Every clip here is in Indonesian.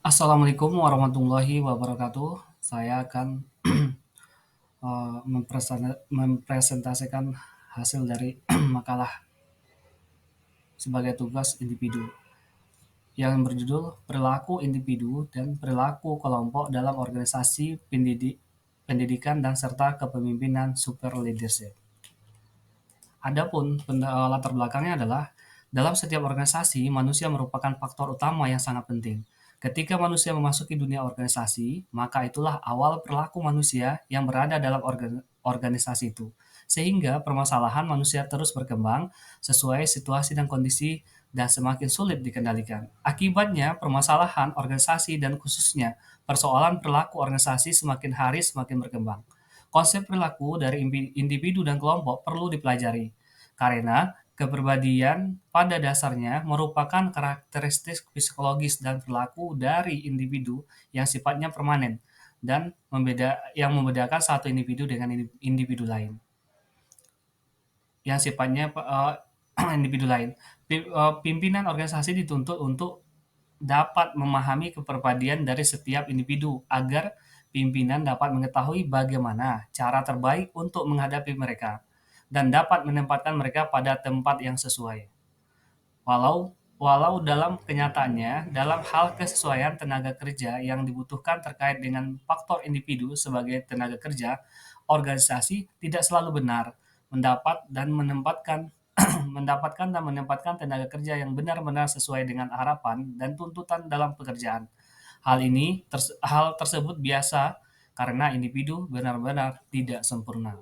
Assalamualaikum warahmatullahi wabarakatuh. Saya akan mempresentasikan hasil dari makalah sebagai tugas individu yang berjudul Perilaku Individu dan Perilaku Kelompok dalam Organisasi Pendidikan dan serta Kepemimpinan Super Leadership. Adapun latar belakangnya adalah dalam setiap organisasi, manusia merupakan faktor utama yang sangat penting. Ketika manusia memasuki dunia organisasi, maka itulah awal perilaku manusia yang berada dalam organisasi itu. Sehingga permasalahan manusia terus berkembang sesuai situasi dan kondisi dan semakin sulit dikendalikan. Akibatnya, permasalahan organisasi dan khususnya persoalan perilaku organisasi semakin hari semakin berkembang. Konsep perilaku dari individu dan kelompok perlu dipelajari, karena kepribadian pada dasarnya merupakan karakteristik psikologis dan perilaku dari individu yang sifatnya permanen dan yang membedakan satu individu dengan individu lain yang sifatnya individu lain. Pimpinan organisasi dituntut untuk dapat memahami kepribadian dari setiap individu agar pimpinan dapat mengetahui bagaimana cara terbaik untuk menghadapi mereka dan dapat menempatkan mereka pada tempat yang sesuai. Walau walau dalam kenyataannya, dalam hal kesesuaian tenaga kerja yang dibutuhkan terkait dengan faktor individu sebagai tenaga kerja, organisasi tidak selalu benar mendapatkan dan menempatkan tenaga kerja yang benar-benar sesuai dengan harapan dan tuntutan dalam pekerjaan. Hal tersebut biasa karena individu benar-benar tidak sempurna.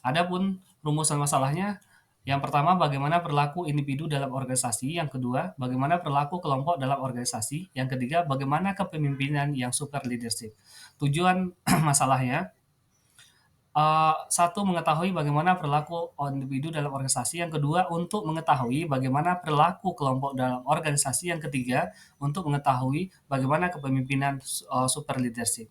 Adapun rumusan masalahnya, yang pertama bagaimana perilaku individu dalam organisasi, yang kedua bagaimana perilaku kelompok dalam organisasi, yang ketiga bagaimana kepemimpinan yang super leadership. Tujuan masalahnya, satu mengetahui bagaimana perilaku individu dalam organisasi, yang kedua untuk mengetahui bagaimana perilaku kelompok dalam organisasi, yang ketiga untuk mengetahui bagaimana kepemimpinan super leadership.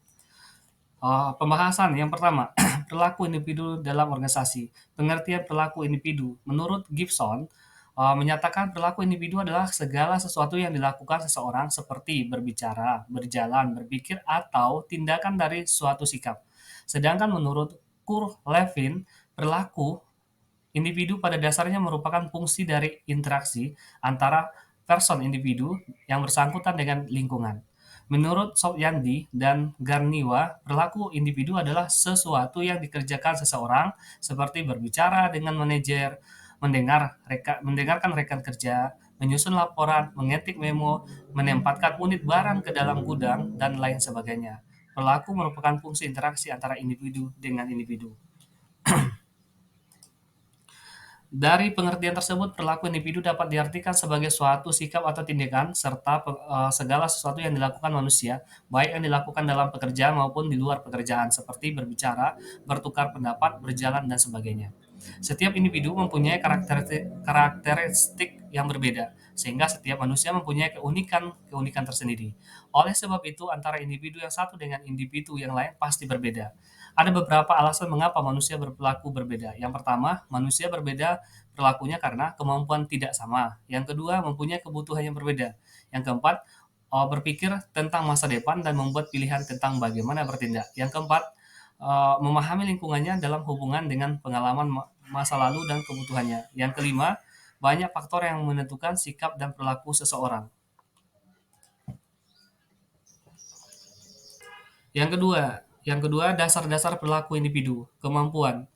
Pembahasan yang pertama, perilaku individu dalam organisasi. Pengertian perilaku individu. Menurut Gibson, menyatakan perilaku individu adalah segala sesuatu yang dilakukan seseorang seperti berbicara, berjalan, berpikir, atau tindakan dari suatu sikap. Sedangkan menurut Kurt Lewin, perilaku individu pada dasarnya merupakan fungsi dari interaksi antara person individu yang bersangkutan dengan lingkungan. Menurut Sobyandi dan Garniwa, perilaku individu adalah sesuatu yang dikerjakan seseorang seperti berbicara dengan manajer, mendengarkan rekan kerja, menyusun laporan, mengetik memo, menempatkan unit barang ke dalam gudang, dan lain sebagainya. Perilaku merupakan fungsi interaksi antara individu dengan individu. Dari pengertian tersebut, perilaku individu dapat diartikan sebagai suatu sikap atau tindakan serta segala sesuatu yang dilakukan manusia, baik yang dilakukan dalam pekerjaan maupun di luar pekerjaan, seperti berbicara, bertukar pendapat, berjalan, dan sebagainya. Setiap individu mempunyai karakteristik yang berbeda, sehingga setiap manusia mempunyai keunikan tersendiri. Oleh sebab itu, antara individu yang satu dengan individu yang lain pasti berbeda. Ada beberapa alasan mengapa manusia berperilaku berbeda. Yang pertama, manusia berbeda perilakunya karena kemampuan tidak sama. Yang kedua, mempunyai kebutuhan yang berbeda. Yang keempat, berpikir tentang masa depan dan membuat pilihan tentang bagaimana bertindak. Yang keempat, memahami lingkungannya dalam hubungan dengan pengalaman masa lalu dan kebutuhannya. Yang kelima, banyak faktor yang menentukan sikap dan perilaku seseorang. Yang kedua, dasar-dasar perilaku individu, kemampuan.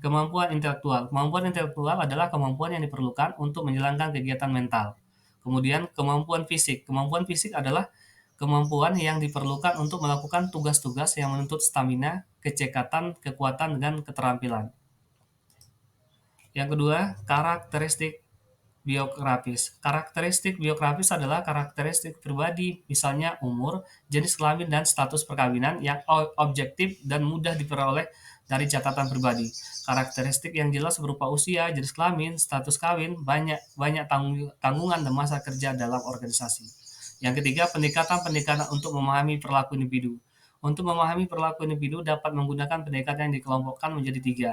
Kemampuan intelektual. Kemampuan intelektual adalah kemampuan yang diperlukan untuk menjalankan kegiatan mental. Kemudian kemampuan fisik. Kemampuan fisik adalah kemampuan yang diperlukan untuk melakukan tugas-tugas yang menuntut stamina, kecekatan, kekuatan, dan keterampilan. Yang kedua, karakteristik biografis. Karakteristik biografis adalah karakteristik pribadi, misalnya umur, jenis kelamin, dan status perkawinan yang objektif dan mudah diperoleh dari catatan pribadi. Karakteristik yang jelas berupa usia, jenis kelamin, status kawin, banyak tanggungan dan masa kerja dalam organisasi. Yang ketiga, pendekatan-pendekatan untuk memahami perilaku individu. Untuk memahami perilaku individu dapat menggunakan pendekatan yang dikelompokkan menjadi tiga.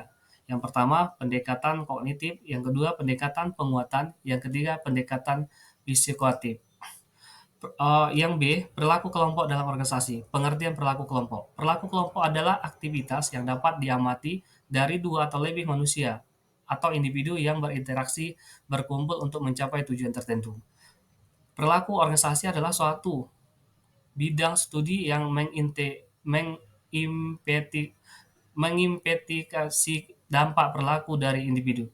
Yang pertama, pendekatan kognitif, yang kedua, pendekatan penguatan, yang ketiga, pendekatan psikotif. Yang B, perilaku kelompok dalam organisasi. Pengertian perilaku kelompok. Perilaku kelompok adalah aktivitas yang dapat diamati dari dua atau lebih manusia atau individu yang berinteraksi berkumpul untuk mencapai tujuan tertentu. Perilaku organisasi adalah suatu bidang studi yang mengimpetifikasi dampak perilaku dari individu,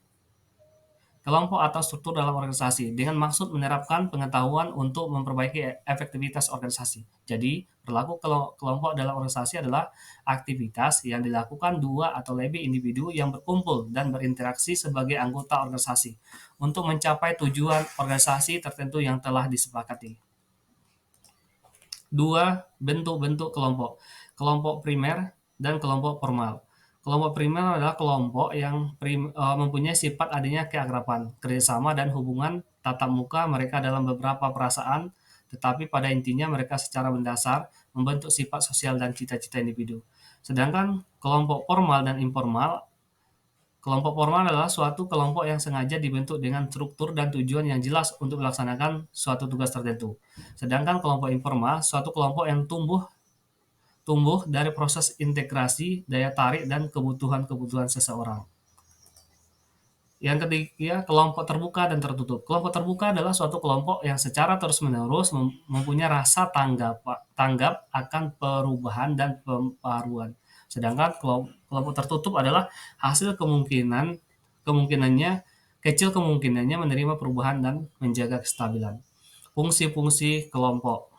kelompok atau struktur dalam organisasi dengan maksud menerapkan pengetahuan untuk memperbaiki efektivitas organisasi. Jadi, perilaku kelompok dalam organisasi adalah aktivitas yang dilakukan dua atau lebih individu yang berkumpul dan berinteraksi sebagai anggota organisasi untuk mencapai tujuan organisasi tertentu yang telah disepakati. 2. Bentuk-bentuk kelompok. Kelompok primer dan kelompok formal. Kelompok primer adalah kelompok yang mempunyai sifat adanya keakraban, kerjasama, dan hubungan tatap muka mereka dalam beberapa perasaan, tetapi pada intinya mereka secara mendasar membentuk sifat sosial dan cita-cita individu. Sedangkan kelompok formal dan informal, kelompok formal adalah suatu kelompok yang sengaja dibentuk dengan struktur dan tujuan yang jelas untuk melaksanakan suatu tugas tertentu. Sedangkan kelompok informal, suatu kelompok yang tumbuh tumbuh dari proses integrasi, daya tarik, dan kebutuhan-kebutuhan seseorang. Yang ketiga, kelompok terbuka dan tertutup. Kelompok terbuka adalah suatu kelompok yang secara terus-menerus mempunyai rasa tanggap akan perubahan dan pembaruan. Sedangkan kelompok tertutup adalah hasil kemungkinannya kecil kemungkinannya menerima perubahan dan menjaga kestabilan. Fungsi-fungsi kelompok.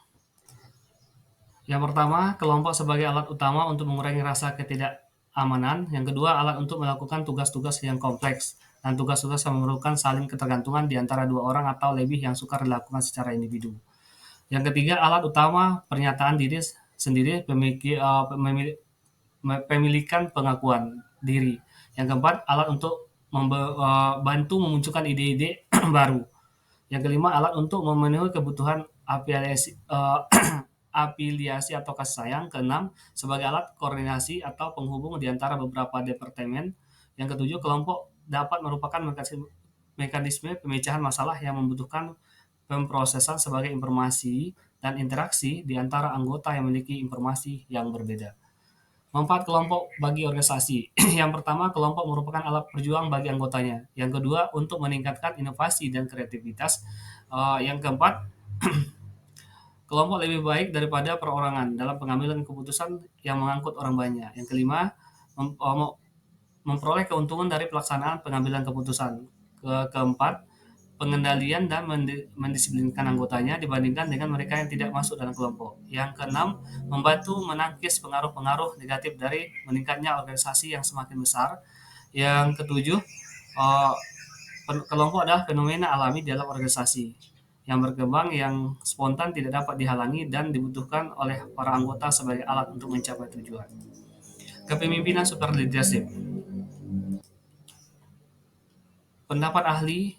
Yang pertama, kelompok sebagai alat utama untuk mengurangi rasa ketidakamanan. Yang kedua, alat untuk melakukan tugas-tugas yang kompleks dan tugas-tugas yang memerlukan saling ketergantungan di antara dua orang atau lebih yang sukar dilakukan secara individu. Yang ketiga, alat utama pernyataan diri sendiri, pemilikan pengakuan diri. Yang keempat, alat untuk membantu memunculkan ide-ide baru. Yang kelima, alat untuk memenuhi kebutuhan afiliasi atau kasih sayang. Keenam, sebagai alat koordinasi atau penghubung di antara beberapa departemen. Yang ketujuh, kelompok dapat merupakan mekanisme pemecahan masalah yang membutuhkan pemrosesan sebagai informasi dan interaksi di antara anggota yang memiliki informasi yang berbeda. Manfaat kelompok bagi organisasi. Yang pertama, kelompok merupakan alat perjuang bagi anggotanya. Yang kedua, untuk meningkatkan inovasi dan kreativitas. Yang keempat, kelompok lebih baik daripada perorangan dalam pengambilan keputusan yang mengangkut orang banyak. Yang kelima, memperoleh keuntungan dari pelaksanaan pengambilan keputusan. Keempat, pengendalian dan mendisiplinkan anggotanya dibandingkan dengan mereka yang tidak masuk dalam kelompok. Yang keenam, membantu menangkis pengaruh-pengaruh negatif dari meningkatnya organisasi yang semakin besar. Yang ketujuh, kelompok adalah fenomena alami dalam organisasi yang berkembang, yang spontan, tidak dapat dihalangi, dan dibutuhkan oleh para anggota sebagai alat untuk mencapai tujuan. Kepemimpinan super leadership. Pendapat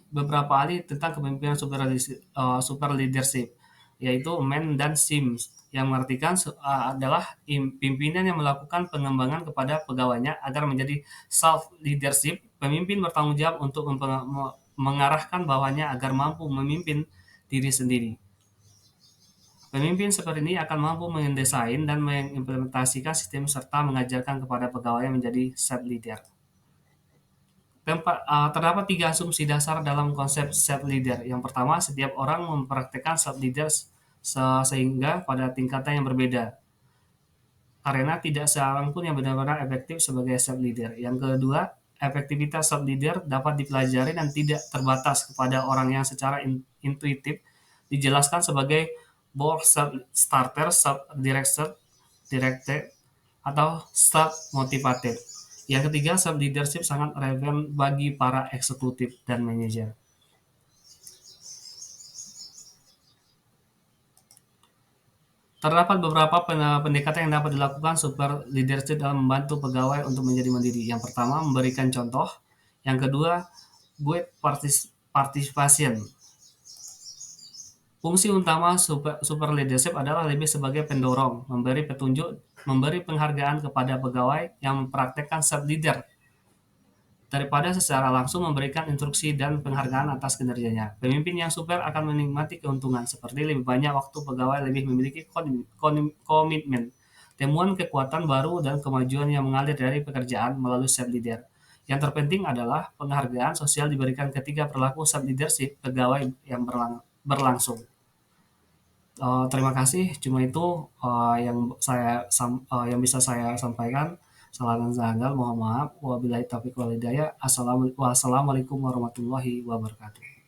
beberapa ahli tentang kepemimpinan super leadership, yaitu Mann dan Sims, yang mengartikan adalah pimpinan yang melakukan pengembangan kepada pegawainya agar menjadi self-leadership. Pemimpin bertanggung jawab untuk mengarahkan bawahannya agar mampu memimpin diri sendiri. Pemimpin seperti ini akan mampu mendesain dan mengimplementasikan sistem serta mengajarkan kepada pegawainya menjadi self-leader. Terdapat 3 asumsi dasar dalam konsep self-leader. Yang pertama, setiap orang mempraktikkan self-leader sehingga pada tingkatan yang berbeda, karena tidak seorang pun yang benar-benar efektif sebagai self-leader. Yang kedua, efektivitas self-leader dapat dipelajari dan tidak terbatas kepada orang yang secara intuitif dijelaskan sebagai bored self-starter, self-directed, atau self-motivated. Yang ketiga, self-leadership sangat relevan bagi para eksekutif dan manajer. Terdapat beberapa pendekatan yang dapat dilakukan super leadership dalam membantu pegawai untuk menjadi mandiri. Yang pertama, memberikan contoh. Yang kedua, guide participation. Fungsi utama super leadership adalah lebih sebagai pendorong, memberi petunjuk, memberi penghargaan kepada pegawai yang mempraktekkan self-leader. daripada secara langsung memberikan instruksi dan penghargaan atas kinerjanya. Pemimpin yang super akan menikmati keuntungan, seperti lebih banyak waktu pegawai lebih memiliki komitmen, temuan kekuatan baru, dan kemajuan yang mengalir dari pekerjaan melalui self leader. Yang terpenting adalah penghargaan sosial diberikan ketika perilaku self leadership pegawai yang berlangsung. Terima kasih, cuma itu yang bisa saya sampaikan. Salah dan janggal, mohon maaf. Wabillahi taufiq wal hidayah. Wassalamualaikum warahmatullahi wabarakatuh.